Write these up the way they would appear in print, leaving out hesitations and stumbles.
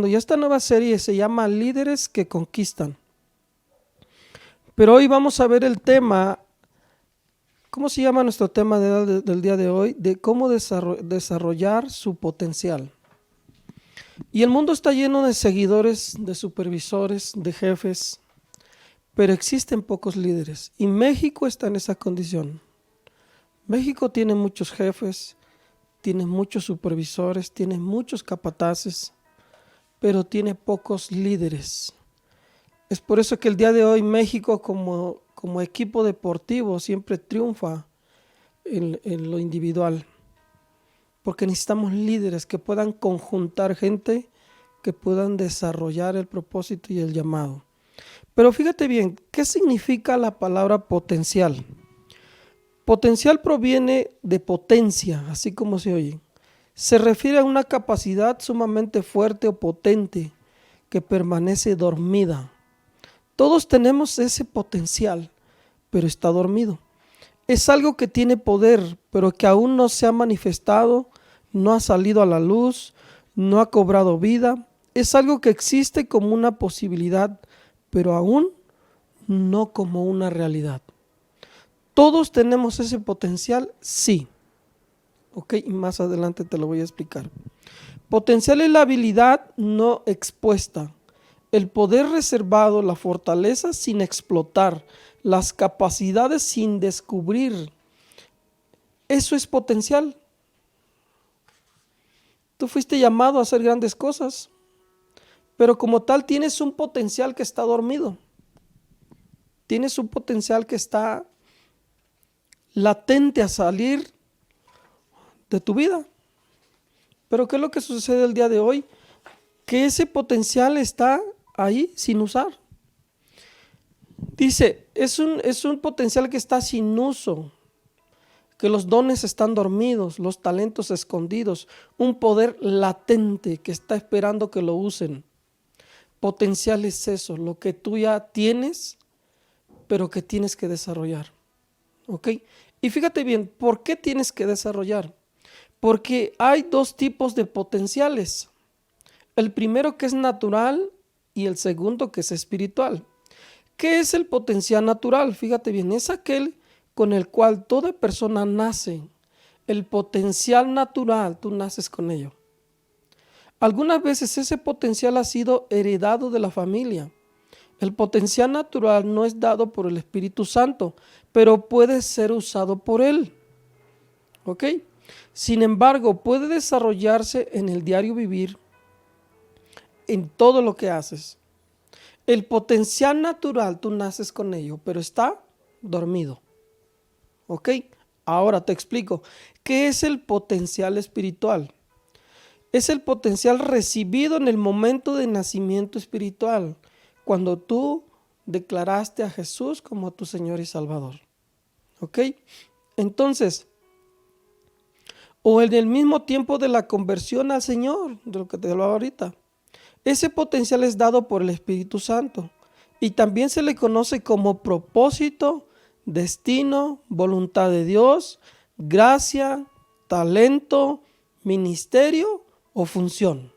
Y esta nueva serie se llama Líderes que Conquistan. Pero hoy vamos a ver el tema, ¿cómo se llama nuestro tema del día de hoy? De cómo desarrollar su potencial. Y el mundo está lleno de seguidores, de supervisores, de jefes, pero existen pocos líderes. Y México está en esa condición. México tiene muchos jefes, tiene muchos supervisores, tiene muchos capataces, pero tiene pocos líderes. Es por eso que el día de hoy México como equipo deportivo siempre triunfa en lo individual. Porque necesitamos líderes que puedan conjuntar gente, que puedan desarrollar el propósito y el llamado. Pero fíjate bien, ¿qué significa la palabra potencial? Potencial proviene de potencia, así como se oye. Se refiere a una capacidad sumamente fuerte o potente que permanece dormida. Todos tenemos ese potencial, pero está dormido. Es algo que tiene poder, pero que aún no se ha manifestado, no ha salido a la luz, no ha cobrado vida. Es algo que existe como una posibilidad, pero aún no como una realidad. ¿Todos tenemos ese potencial? Sí. Ok, y más adelante te lo voy a explicar. Potencial es la habilidad no expuesta, el poder reservado, la fortaleza sin explotar, las capacidades sin descubrir. Eso es potencial. Tú fuiste llamado a hacer grandes cosas, pero como tal tienes un potencial que está dormido. Tienes un potencial que está latente a salir de tu vida. Pero ¿qué es lo que sucede el día de hoy? Que ese potencial está ahí sin usar. Dice, es un potencial que está sin uso, que los dones están dormidos, los talentos escondidos, un poder latente que está esperando que lo usen. Potencial es eso, lo que tú ya tienes, pero que tienes que desarrollar. ¿Ok? Y fíjate bien, ¿por qué tienes que desarrollar? Porque hay dos tipos de potenciales. El primero que es natural y el segundo que es espiritual. ¿Qué es el potencial natural? Fíjate bien, es aquel con el cual toda persona nace. El potencial natural, tú naces con ello. Algunas veces ese potencial ha sido heredado de la familia. El potencial natural no es dado por el Espíritu Santo, pero puede ser usado por él. ¿Ok? Sin embargo, puede desarrollarse en el diario vivir, en todo lo que haces. El potencial natural, tú naces con ello, pero está dormido. ¿Ok? Ahora te explico. ¿Qué es el potencial espiritual? Es el potencial recibido en el momento de nacimiento espiritual, cuando tú declaraste a Jesús como tu Señor y Salvador. ¿Ok? Entonces, o en el mismo tiempo de la conversión al Señor, de lo que te hablaba ahorita. Ese potencial es dado por el Espíritu Santo y también se le conoce como propósito, destino, voluntad de Dios, gracia, talento, ministerio o función.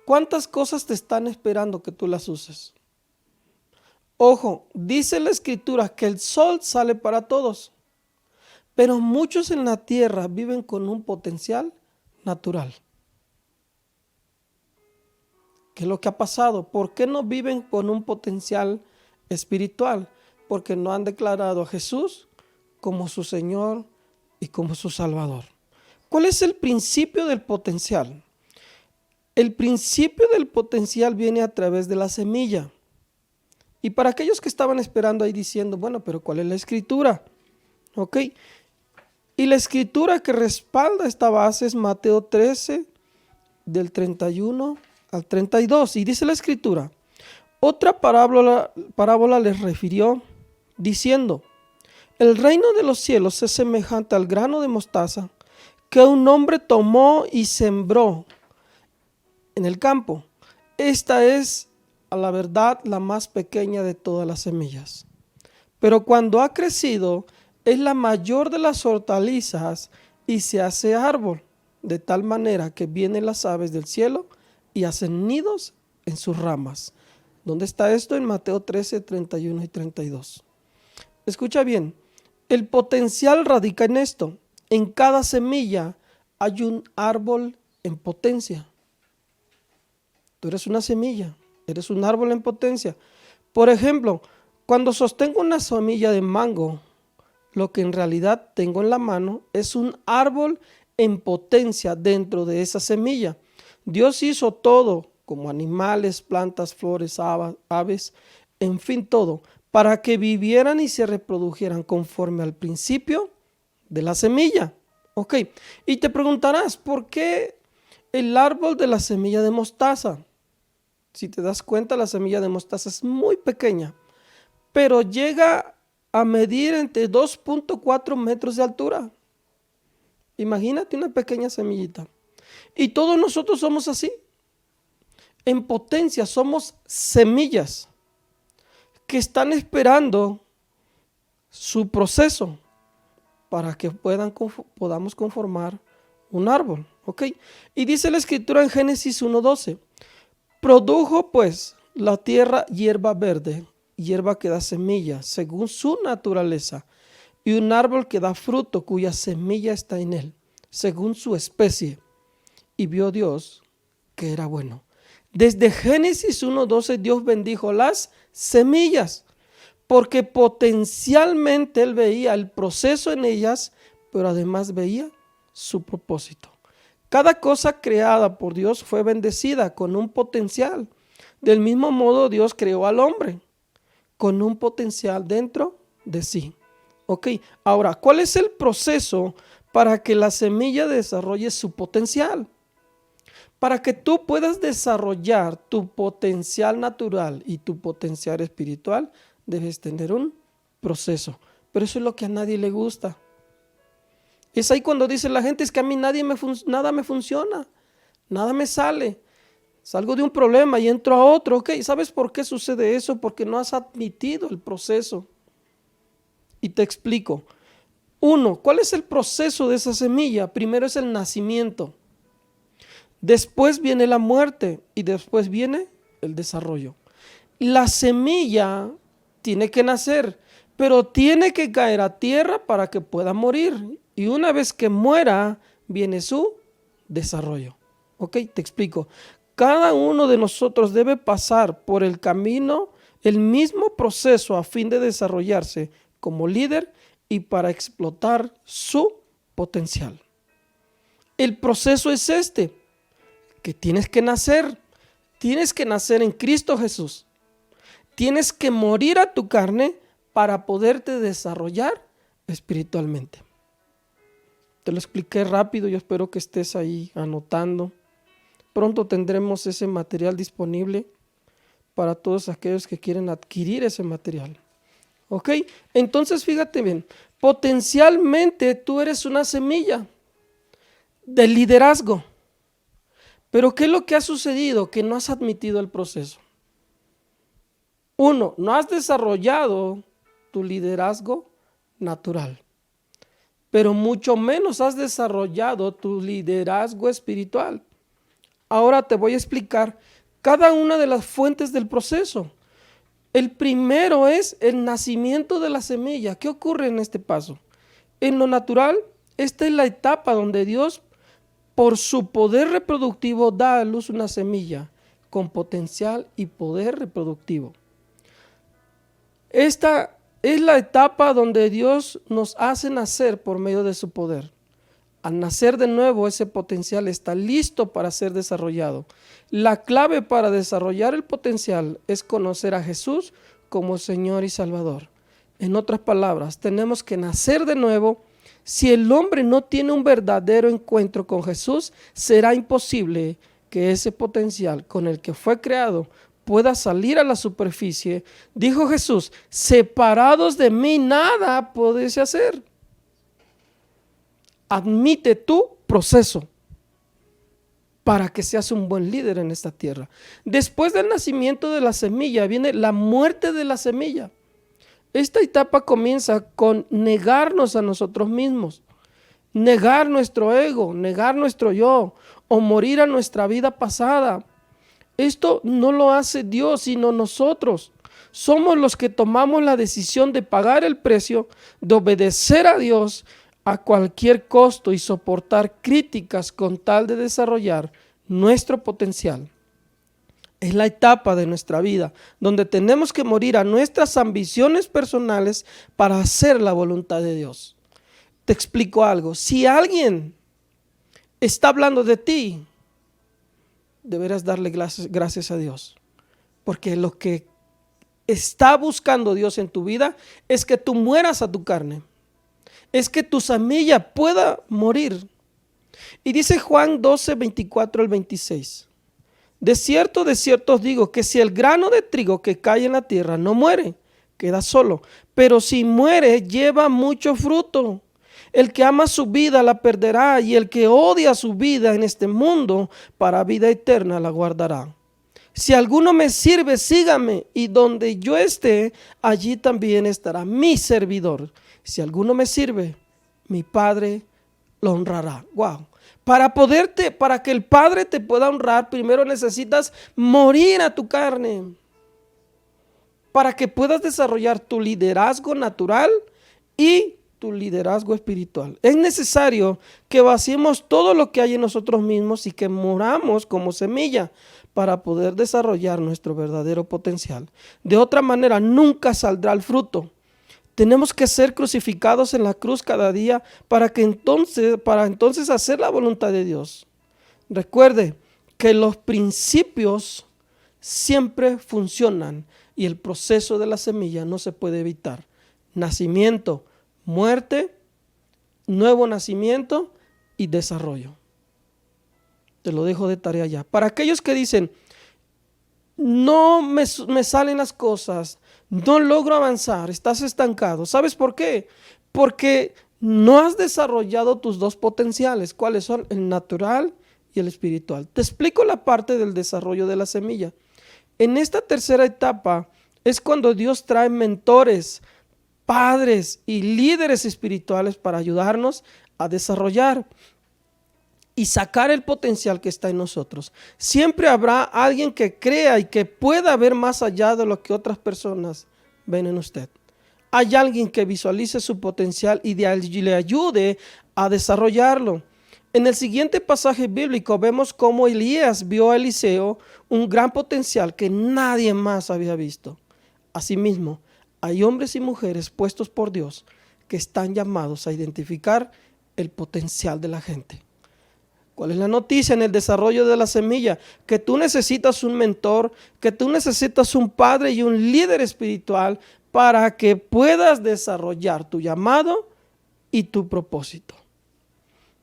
¿Cuántas cosas te están esperando que tú las uses? Ojo, dice la Escritura que el sol sale para todos, pero muchos en la tierra viven con un potencial natural. ¿Qué es lo que ha pasado? ¿Por qué no viven con un potencial espiritual? Porque no han declarado a Jesús como su Señor y como su Salvador. ¿Cuál es el principio del potencial? El principio del potencial viene a través de la semilla. Y para aquellos que estaban esperando ahí diciendo, bueno, pero ¿cuál es la escritura? ¿Ok? Y la escritura que respalda esta base es Mateo 13, del 31 al 32. Y dice la escritura, otra parábola les refirió diciendo, el reino de los cielos es semejante al grano de mostaza que un hombre tomó y sembró en el campo. Esta es, a la verdad, la más pequeña de todas las semillas. Pero cuando ha crecido, es la mayor de las hortalizas y se hace árbol, de tal manera que vienen las aves del cielo y hacen nidos en sus ramas. ¿Dónde está esto? En Mateo 13, 31 y 32. Escucha bien, el potencial radica en esto. En cada semilla hay un árbol en potencia. Tú eres una semilla, eres un árbol en potencia. Por ejemplo, cuando sostengo una semilla de mango, lo que en realidad tengo en la mano es un árbol en potencia dentro de esa semilla. Dios hizo todo, como animales, plantas, flores, aves, en fin todo, para que vivieran y se reprodujeran conforme al principio de la semilla. Ok, y te preguntarás, ¿por qué el árbol de la semilla de mostaza? Si te das cuenta, la semilla de mostaza es muy pequeña, pero llega a medir entre 2.4 metros de altura. Imagínate una pequeña semillita. Y todos nosotros somos así. En potencia somos semillas que están esperando su proceso para que podamos conformar un árbol. ¿Ok? Y dice la escritura en Génesis 1:12. Produjo pues la tierra hierba verde, hierba que da semilla según su naturaleza, y un árbol que da fruto cuya semilla está en él, según su especie. Y vio Dios que era bueno. Desde Génesis 1:12 Dios bendijo las semillas, porque potencialmente Él veía el proceso en ellas, pero además veía su propósito. Cada cosa creada por Dios fue bendecida con un potencial. Del mismo modo Dios creó al hombre con un potencial dentro de sí. Ok, ahora, ¿cuál es el proceso para que la semilla desarrolle su potencial? Para que tú puedas desarrollar tu potencial natural y tu potencial espiritual, debes tener un proceso. Pero eso es lo que a nadie le gusta. Es ahí cuando dice la gente, es que a mí nada me funciona, nada me sale. Salgo de un problema y entro a otro. Ok, ¿sabes por qué sucede eso? Porque no has admitido el proceso. Y te explico. Uno, ¿cuál es el proceso de esa semilla? Primero es el nacimiento. Después viene la muerte y después viene el desarrollo. La semilla tiene que nacer, pero tiene que caer a tierra para que pueda morir. Y una vez que muera, viene su desarrollo. Ok, te explico. Cada uno de nosotros debe pasar por el camino, el mismo proceso a fin de desarrollarse como líder y para explotar su potencial. El proceso es este, que tienes que nacer en Cristo Jesús. Tienes que morir a tu carne para poderte desarrollar espiritualmente. Te lo expliqué rápido, yo espero que estés ahí anotando. Pronto tendremos ese material disponible para todos aquellos que quieren adquirir ese material. ¿Ok? Entonces fíjate bien, potencialmente tú eres una semilla de liderazgo. Pero ¿qué es lo que ha sucedido? Que no has admitido el proceso. Uno, no has desarrollado tu liderazgo natural, pero mucho menos has desarrollado tu liderazgo espiritual. Ahora te voy a explicar cada una de las fuentes del proceso. El primero es el nacimiento de la semilla. ¿Qué ocurre en este paso? En lo natural, esta es la etapa donde Dios, por su poder reproductivo, da a luz una semilla con potencial y poder reproductivo. Esta es la etapa donde Dios nos hace nacer por medio de su poder. Al nacer de nuevo, ese potencial está listo para ser desarrollado. La clave para desarrollar el potencial es conocer a Jesús como Señor y Salvador. En otras palabras, tenemos que nacer de nuevo. Si el hombre no tiene un verdadero encuentro con Jesús, será imposible que ese potencial con el que fue creado pueda salir a la superficie. Dijo Jesús, separados de mí nada podéis hacer. Admite tu proceso para que seas un buen líder en esta tierra. Después del nacimiento de la semilla viene la muerte de la semilla. Esta etapa comienza con negarnos a nosotros mismos, negar nuestro ego, negar nuestro yo, o morir a nuestra vida pasada. Esto no lo hace Dios, sino nosotros. Somos los que tomamos la decisión de pagar el precio, de obedecer a Dios a cualquier costo y soportar críticas con tal de desarrollar nuestro potencial. Es la etapa de nuestra vida donde tenemos que morir a nuestras ambiciones personales para hacer la voluntad de Dios. Te explico algo. Si alguien está hablando de ti, deberás darle gracias a Dios. Porque lo que está buscando Dios en tu vida es que tú mueras a tu carne. Es que tu semilla pueda morir. Y dice Juan 12, 24 al 26. De cierto os digo que si el grano de trigo que cae en la tierra no muere, queda solo. Pero si muere, lleva mucho fruto. El que ama su vida la perderá, y el que odia su vida en este mundo, para vida eterna la guardará. Si alguno me sirve, sígame, y donde yo esté, allí también estará mi servidor. Si alguno me sirve, mi Padre lo honrará. Wow. Para que el Padre te pueda honrar, primero necesitas morir a tu carne. Para que puedas desarrollar tu liderazgo natural y tu liderazgo espiritual. Es necesario que vaciemos todo lo que hay en nosotros mismos y que moramos como semilla para poder desarrollar nuestro verdadero potencial. De otra manera, nunca saldrá el fruto. Tenemos que ser crucificados en la cruz cada día para entonces hacer la voluntad de Dios. Recuerde que los principios siempre funcionan y el proceso de la semilla no se puede evitar. Nacimiento, muerte, nuevo nacimiento y desarrollo. Te lo dejo de tarea ya. Para aquellos que dicen, no me salen las cosas, no logro avanzar, estás estancado. ¿Sabes por qué? Porque no has desarrollado tus dos potenciales. ¿Cuáles son? El natural y el espiritual. Te explico la parte del desarrollo de la semilla. En esta tercera etapa es cuando Dios trae mentores, padres y líderes espirituales para ayudarnos a desarrollar y sacar el potencial que está en nosotros. Siempre habrá alguien que crea y que pueda ver más allá de lo que otras personas ven en usted. Hay alguien que visualice su potencial y le ayude a desarrollarlo. En el siguiente pasaje bíblico vemos cómo Elías vio a Eliseo un gran potencial que nadie más había visto. Asimismo, hay hombres y mujeres puestos por Dios que están llamados a identificar el potencial de la gente. ¿Cuál es la noticia en el desarrollo de la semilla? Que tú necesitas un mentor, que tú necesitas un padre y un líder espiritual para que puedas desarrollar tu llamado y tu propósito.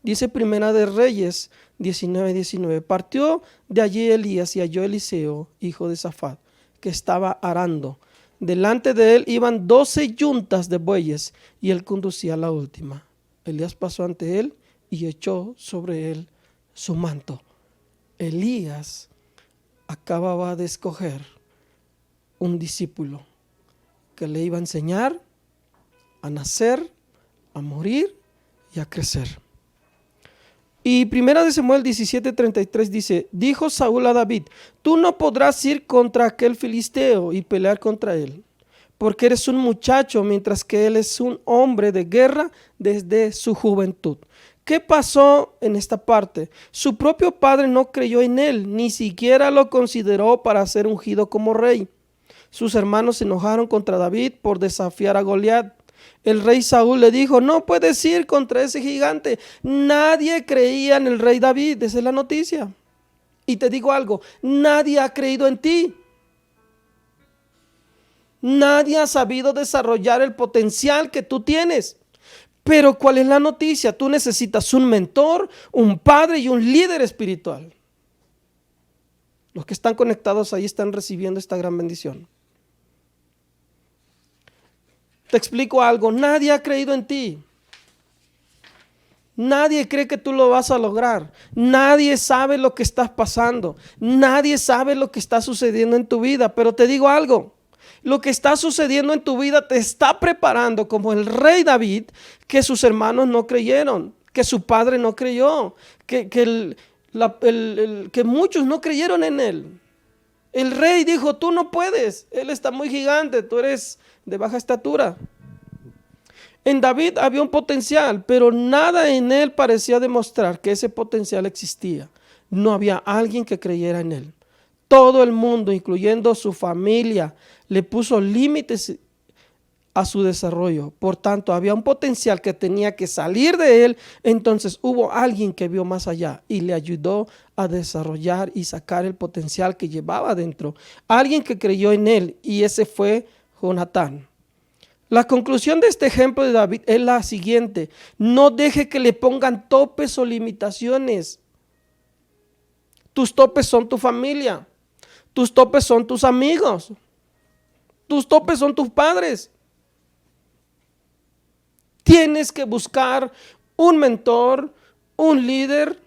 Dice Primera de Reyes 19:19. Partió de allí Elías y halló a Eliseo, hijo de Safat, que estaba arando. Delante de él iban 12 yuntas de bueyes y él conducía la última. Elías pasó ante él y echó sobre él su manto. Elías acababa de escoger un discípulo que le iba a enseñar a nacer, a morir y a crecer. Y Primera de Samuel 17:33 dice, dijo Saúl a David, tú no podrás ir contra aquel filisteo y pelear contra él, porque eres un muchacho, mientras que él es un hombre de guerra desde su juventud. ¿Qué pasó en esta parte? Su propio padre no creyó en él, ni siquiera lo consideró para ser ungido como rey. Sus hermanos se enojaron contra David por desafiar a Goliat. El rey Saúl le dijo, no puedes ir contra ese gigante. Nadie creía en el rey David, esa es la noticia. Y te digo algo, nadie ha creído en ti. Nadie ha sabido desarrollar el potencial que tú tienes. Pero ¿cuál es la noticia? Tú necesitas un mentor, un padre y un líder espiritual. Los que están conectados ahí están recibiendo esta gran bendición. Te explico algo, nadie ha creído en ti. Nadie cree que tú lo vas a lograr. Nadie sabe lo que estás pasando. Nadie sabe lo que está sucediendo en tu vida. Pero te digo algo, lo que está sucediendo en tu vida te está preparando como el rey David, que sus hermanos no creyeron, que su padre no creyó, que muchos no creyeron en él. El rey dijo, tú no puedes, él está muy gigante, tú eres de baja estatura. En David había un potencial, pero nada en él parecía demostrar que ese potencial existía. No había alguien que creyera en él. Todo el mundo, incluyendo su familia, le puso límites a su desarrollo. Por tanto, había un potencial que tenía que salir de él. Entonces hubo alguien que vio más allá y le ayudó a desarrollar y sacar el potencial que llevaba dentro. Alguien que creyó en él, y ese fue Jonatán. La conclusión de este ejemplo de David es la siguiente: no deje que le pongan topes o limitaciones. Tus topes son tu familia, tus topes son tus amigos, tus topes son tus padres. Tienes que buscar un mentor, un líder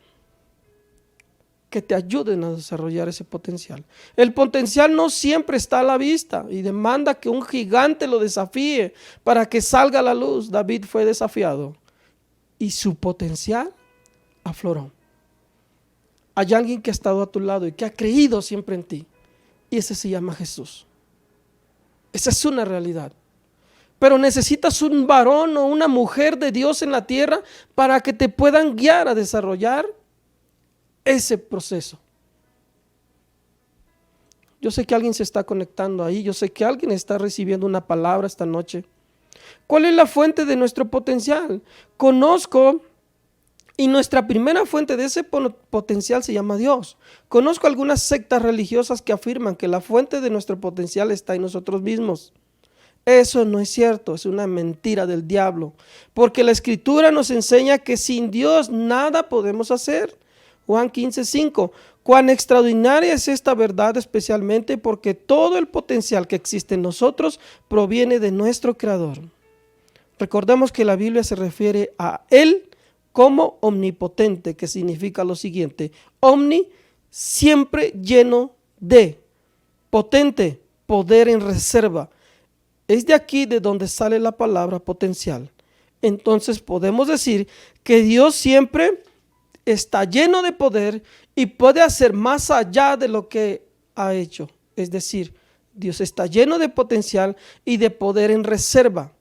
que te ayuden a desarrollar ese potencial. El potencial no siempre está a la vista y demanda que un gigante lo desafíe para que salga a la luz. David fue desafiado y su potencial afloró. Hay alguien que ha estado a tu lado y que ha creído siempre en ti, y ese se llama Jesús. Esa es una realidad. Pero necesitas un varón o una mujer de Dios en la tierra para que te puedan guiar a desarrollar ese proceso. Yo sé que alguien se está conectando ahí. Yo sé que alguien está recibiendo una palabra esta noche. ¿Cuál es la fuente de nuestro potencial? Conozco, y nuestra primera fuente de ese potencial se llama Dios. Conozco algunas sectas religiosas que afirman que la fuente de nuestro potencial está en nosotros mismos. Eso no es cierto, es una mentira del diablo, porque la Escritura nos enseña que sin Dios nada podemos hacer. Juan 15:5, cuán extraordinaria es esta verdad, especialmente porque todo el potencial que existe en nosotros proviene de nuestro Creador. Recordemos que la Biblia se refiere a Él como omnipotente, que significa lo siguiente: omni, siempre lleno de, potente, poder en reserva. Es de aquí de donde sale la palabra potencial. Entonces podemos decir que Dios siempre está lleno de poder y puede hacer más allá de lo que ha hecho. Es decir, Dios está lleno de potencial y de poder en reserva.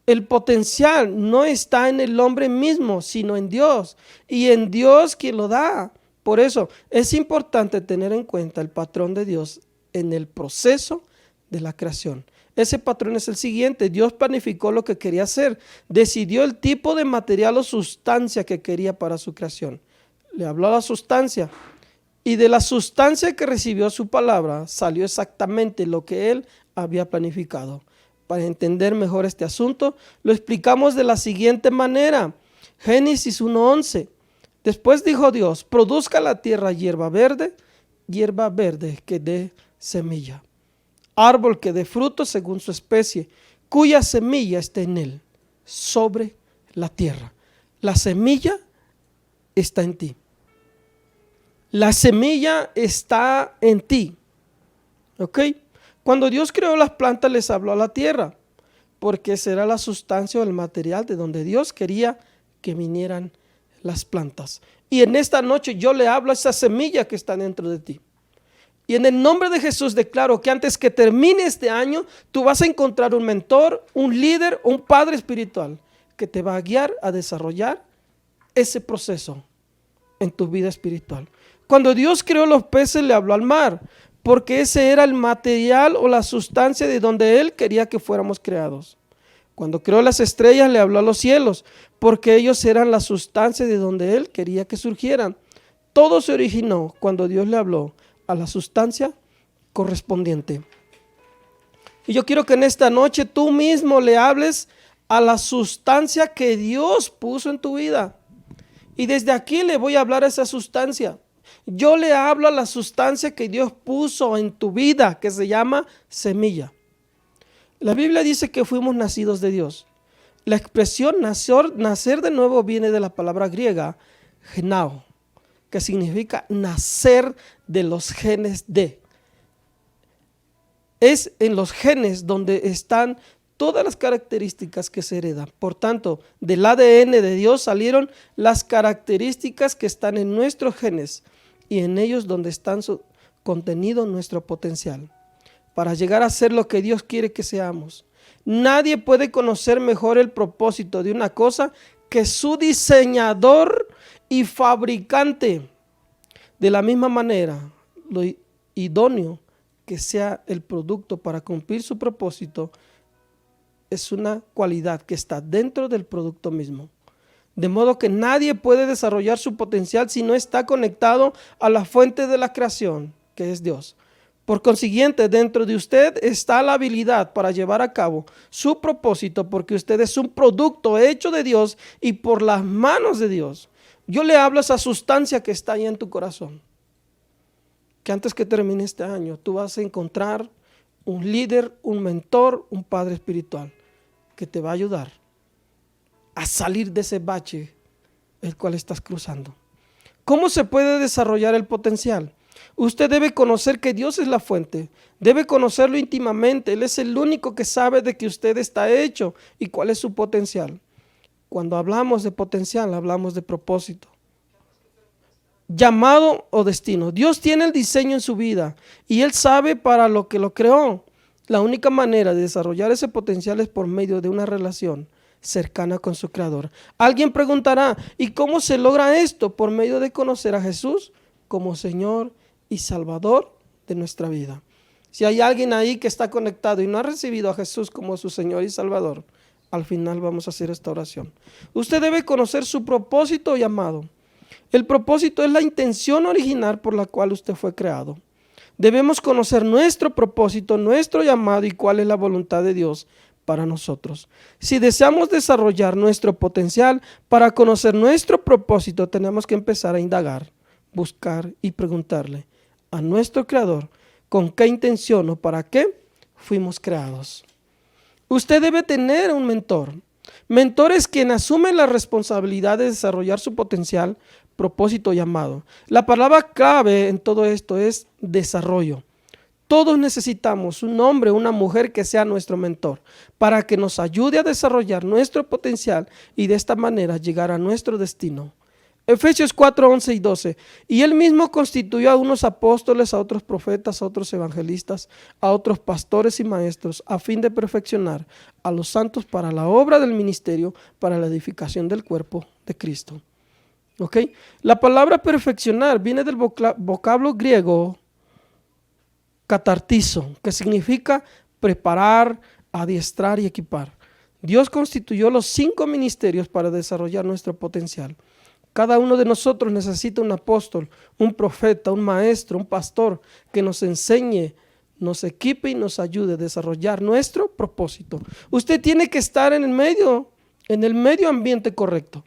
El potencial no está en el hombre mismo, sino en Dios, y en Dios quien lo da. Por eso es importante tener en cuenta el patrón de Dios en el proceso de la creación. Ese patrón es el siguiente: Dios planificó lo que quería hacer, decidió el tipo de material o sustancia que quería para su creación. Le habló a la sustancia, y de la sustancia que recibió su palabra salió exactamente lo que él había planificado. Para entender mejor este asunto, lo explicamos de la siguiente manera. Génesis 1:11. Después dijo Dios: produzca la tierra hierba verde que dé semilla, árbol que dé fruto según su especie, cuya semilla esté en él, sobre la tierra. La semilla está en ti. La semilla está en ti. ¿Ok? Cuando Dios creó las plantas, les habló a la tierra, porque será la sustancia o el material de donde Dios quería que vinieran las plantas. Y en esta noche yo le hablo a esa semilla que está dentro de ti. Y en el nombre de Jesús declaro que antes que termine este año, tú vas a encontrar un mentor, un líder, un padre espiritual que te va a guiar a desarrollar ese proceso en tu vida espiritual. Cuando Dios creó los peces, le habló al mar, porque ese era el material o la sustancia de donde Él quería que fuéramos creados. Cuando creó las estrellas, le habló a los cielos, porque ellos eran la sustancia de donde Él quería que surgieran. Todo se originó cuando Dios le habló a la sustancia correspondiente. Y yo quiero que en esta noche tú mismo le hables a la sustancia que Dios puso en tu vida. Y desde aquí le voy a hablar a esa sustancia. Yo le hablo a la sustancia que Dios puso en tu vida, que se llama semilla. La Biblia dice que fuimos nacidos de Dios. La expresión nacer de nuevo viene de la palabra griega genao, que significa nacer de los genes de. Es en los genes donde están todas las características que se heredan. Por tanto, del ADN de Dios salieron las características que están en nuestros genes, y en ellos donde están contenido, nuestro potencial, para llegar a ser lo que Dios quiere que seamos. Nadie puede conocer mejor el propósito de una cosa que su diseñador y fabricante. De la misma manera, lo idóneo que sea el producto para cumplir su propósito es una cualidad que está dentro del producto mismo. De modo que nadie puede desarrollar su potencial si no está conectado a la fuente de la creación, que es Dios. Por consiguiente, dentro de usted está la habilidad para llevar a cabo su propósito, porque usted es un producto hecho de Dios y por las manos de Dios. Yo le hablo a esa sustancia que está ahí en tu corazón, que antes que termine este año tú vas a encontrar un líder, un mentor, un padre espiritual que te va a ayudar a salir de ese bache el cual estás cruzando. ¿Cómo se puede desarrollar el potencial? Usted debe conocer que Dios es la fuente, debe conocerlo íntimamente. Él es el único que sabe de que usted está hecho y cuál es su potencial. Cuando hablamos de potencial, hablamos de propósito, llamado o destino. Dios tiene el diseño en su vida y Él sabe para lo que lo creó. La única manera de desarrollar ese potencial es por medio de una relación cercana con su Creador. Alguien preguntará, ¿y cómo se logra esto? Por medio de conocer a Jesús como Señor y Salvador de nuestra vida. Si hay alguien ahí que está conectado y no ha recibido a Jesús como su Señor y Salvador, al final vamos a hacer esta oración. Usted debe conocer su propósito o llamado. El propósito es la intención original por la cual usted fue creado. Debemos conocer nuestro propósito, nuestro llamado y cuál es la voluntad de Dios para nosotros. Si deseamos desarrollar nuestro potencial, para conocer nuestro propósito tenemos que empezar a indagar, buscar y preguntarle a nuestro Creador con qué intención o para qué fuimos creados. Usted debe tener un mentor. Mentor es quien asume la responsabilidad de desarrollar su potencial, propósito, llamado. La palabra clave en todo esto es desarrollo. Todos necesitamos un hombre o una mujer que sea nuestro mentor para que nos ayude a desarrollar nuestro potencial y de esta manera llegar a nuestro destino. Efesios 4, 11 y 12. Y Él mismo constituyó a unos apóstoles, a otros profetas, a otros evangelistas, a otros pastores y maestros, a fin de perfeccionar a los santos para la obra del ministerio, para la edificación del cuerpo de Cristo. ¿Ok? La palabra perfeccionar viene del vocablo griego catartizo, que significa preparar, adiestrar y equipar. Dios constituyó los 5 ministerios para desarrollar nuestro potencial. Cada uno de nosotros necesita un apóstol, un profeta, un maestro, un pastor que nos enseñe, nos equipe y nos ayude a desarrollar nuestro propósito. Usted tiene que estar en el medio ambiente correcto.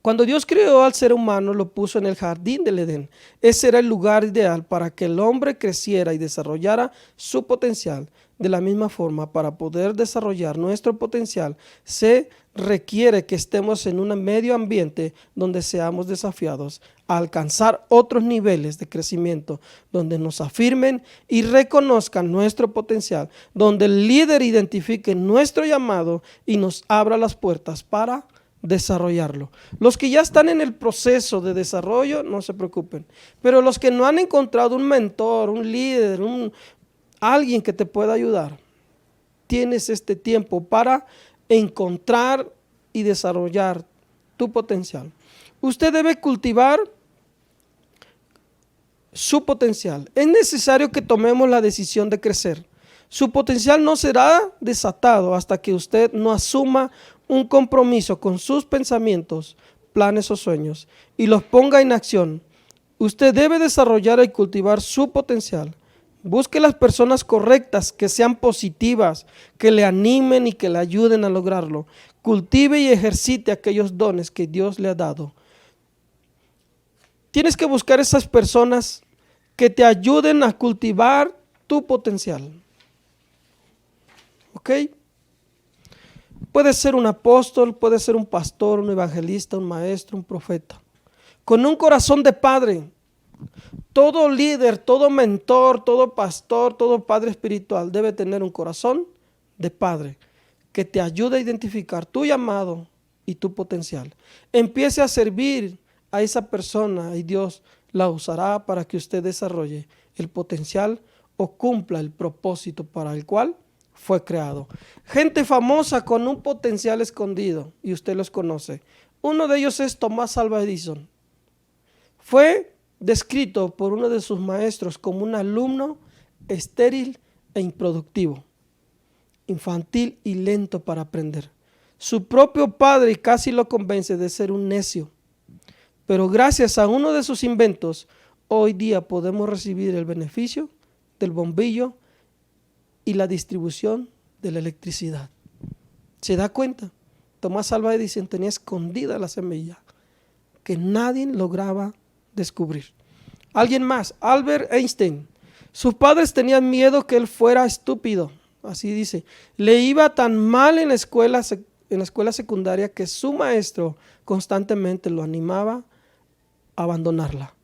Cuando Dios creó al ser humano, lo puso en el jardín del Edén. Ese era el lugar ideal para que el hombre creciera y desarrollara su potencial. De la misma forma, para poder desarrollar nuestro potencial, se requiere que estemos en un medio ambiente donde seamos desafiados a alcanzar otros niveles de crecimiento, donde nos afirmen y reconozcan nuestro potencial, donde el líder identifique nuestro llamado y nos abra las puertas para desarrollarlo. Los que ya están en el proceso de desarrollo, no se preocupen. Pero los que no han encontrado un mentor, un líder, alguien que te pueda ayudar, tienes este tiempo para encontrar y desarrollar tu potencial. Usted debe cultivar su potencial. Es necesario que tomemos la decisión de crecer. Su potencial no será desatado hasta que usted no asuma un compromiso con sus pensamientos, planes o sueños y los ponga en acción. Usted debe desarrollar y cultivar su potencial. Busque las personas correctas, que sean positivas, que le animen y que le ayuden a lograrlo. Cultive y ejercite aquellos dones que Dios le ha dado. Tienes que buscar esas personas que te ayuden a cultivar tu potencial. ¿Ok? Puede ser un apóstol, puede ser un pastor, un evangelista, un maestro, un profeta. Con un corazón de padre. Todo líder, todo mentor, todo pastor, todo padre espiritual debe tener un corazón de padre que te ayude a identificar tu llamado y tu potencial. Empiece a servir a esa persona y Dios la usará para que usted desarrolle el potencial o cumpla el propósito para el cual fue creado. Gente famosa con un potencial escondido, y usted los conoce. Uno de ellos es Thomas Alva Edison. Fue descrito por uno de sus maestros como un alumno estéril e improductivo, infantil y lento para aprender. Su propio padre casi lo convence de ser un necio. Pero gracias a uno de sus inventos, hoy día podemos recibir el beneficio del bombillo y la distribución de la electricidad. ¿Se da cuenta? Tomás Alva Edison tenía escondida la semilla que nadie lograba descubrir. Alguien más, Albert Einstein. Sus padres tenían miedo que él fuera estúpido. Así dice. Le iba tan mal en la escuela secundaria que su maestro constantemente lo animaba a abandonarla.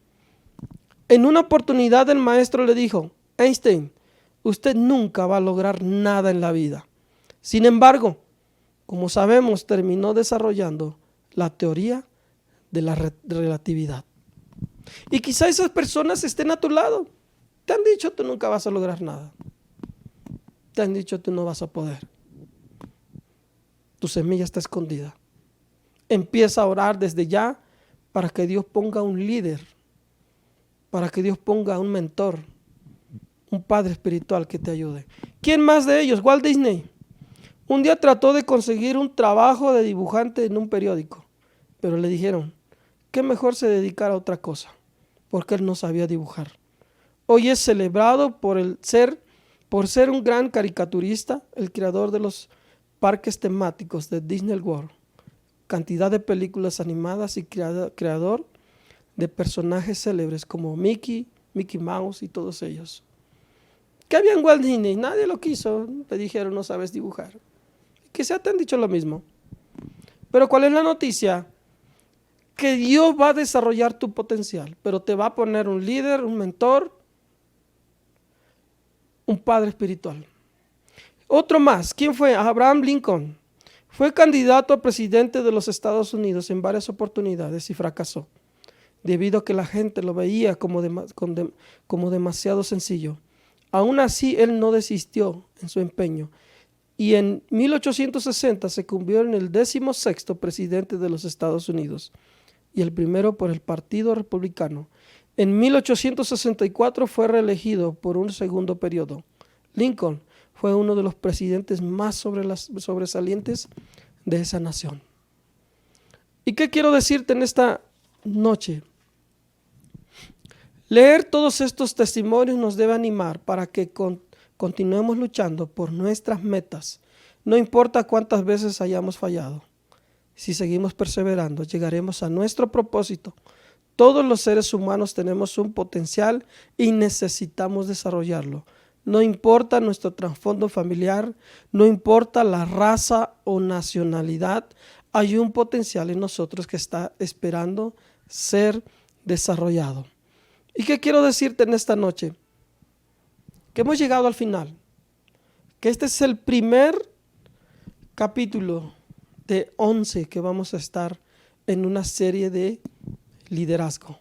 En una oportunidad el maestro le dijo: Einstein, usted nunca va a lograr nada en la vida. Sin embargo, como sabemos, terminó desarrollando la teoría de la relatividad. Y quizá esas personas estén a tu lado. Te han dicho: tú nunca vas a lograr nada. Te han dicho: tú no vas a poder. Tu semilla está escondida. Empieza a orar desde ya para que Dios ponga un líder, para que Dios ponga un mentor, un padre espiritual que te ayude. ¿Quién más de ellos? Walt Disney. Un día trató de conseguir un trabajo de dibujante en un periódico, pero le dijeron que mejor se dedicara a otra cosa, porque él no sabía dibujar. Hoy es celebrado por ser un gran caricaturista, el creador de los parques temáticos de Disney World, cantidad de películas animadas y creador de personajes célebres como Mickey Mouse y todos ellos. ¿Qué había en Walt Disney? Nadie lo quiso. Le dijeron: no sabes dibujar. Quizá te han dicho lo mismo. Pero ¿cuál es la noticia? Que Dios va a desarrollar tu potencial, pero te va a poner un líder, un mentor, un padre espiritual. Otro más. ¿Quién fue? Abraham Lincoln. Fue candidato a presidente de los Estados Unidos en varias oportunidades y fracasó, debido a que la gente lo veía como demasiado sencillo. Aún así, él no desistió en su empeño y en 1860 se convirtió en el 16º presidente de los Estados Unidos y el primero por el Partido Republicano. En 1864 fue reelegido por un segundo periodo. Lincoln fue uno de los presidentes más sobresalientes de esa nación. ¿Y qué quiero decirte en esta noche? Leer todos estos testimonios nos debe animar para que continuemos luchando por nuestras metas. No importa cuántas veces hayamos fallado. Si seguimos perseverando, llegaremos a nuestro propósito. Todos los seres humanos tenemos un potencial y necesitamos desarrollarlo. No importa nuestro trasfondo familiar, no importa la raza o nacionalidad, hay un potencial en nosotros que está esperando ser desarrollado. ¿Y qué quiero decirte en esta noche? Que hemos llegado al final, que este es el primer capítulo de 11 que vamos a estar en una serie de liderazgo.